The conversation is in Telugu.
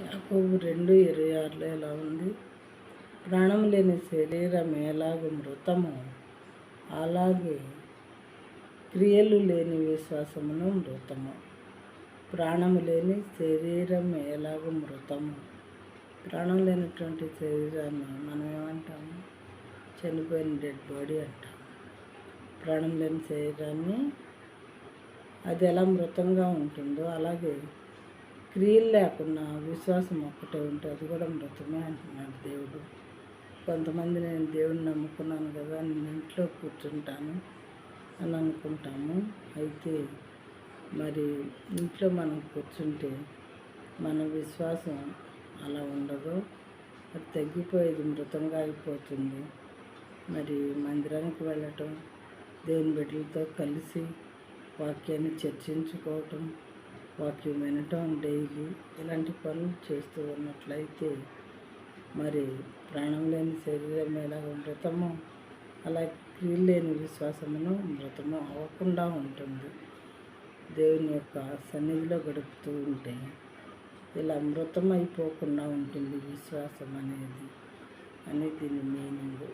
యాకోబు 2:26 ఎలా ఉంది? ప్రాణం లేని శరీరం ఎలాగో మృతము, అలాగే క్రియలు లేని విశ్వాసమును మృతము. ప్రాణము లేని శరీరం ఎలాగో మృతము. ప్రాణం లేనటువంటి శరీరాన్ని మనం ఏమంటాము? చనిపోయిన డెడ్ బాడీ అంటాము. ప్రాణం లేని శరీరాన్ని అది ఎలా మృతంగా ఉంటుందో అలాగే క్రియలు లేకుండా విశ్వాసం ఒక్కటే ఉంటే అది కూడా మృతమే అంటున్నాడు దేవుడు. కొంతమంది నేను దేవుడిని నమ్ముకున్నాను కదా, నేను ఇంట్లో కూర్చుంటాను అని అనుకుంటాము. అయితే మరి ఇంట్లో మనం కూర్చుంటే మన విశ్వాసం అలా ఉండదు, అది తగ్గిపోయేది, మృతంగా అయిపోతుంది. మరి మందిరానికి వెళ్ళటం, దేవుని బిడ్డలతో కలిసి వాక్యాన్ని చర్చించుకోవటం, వాక్యం వినటం డైలీ, ఇలాంటి పనులు చేస్తూ ఉన్నట్లయితే మరి ప్రాణం లేని శరీరం ఎలాగ మృతమో అలా క్రియలు లేని విశ్వాసమును మృతము అవ్వకుండా ఉంటుంది. దేవుని యొక్క సన్నిధిలో గడుపుతూ ఉంటే ఇలా మృతం అయిపోకుండా ఉంటుంది విశ్వాసం అనేది దీని మీనింగ్.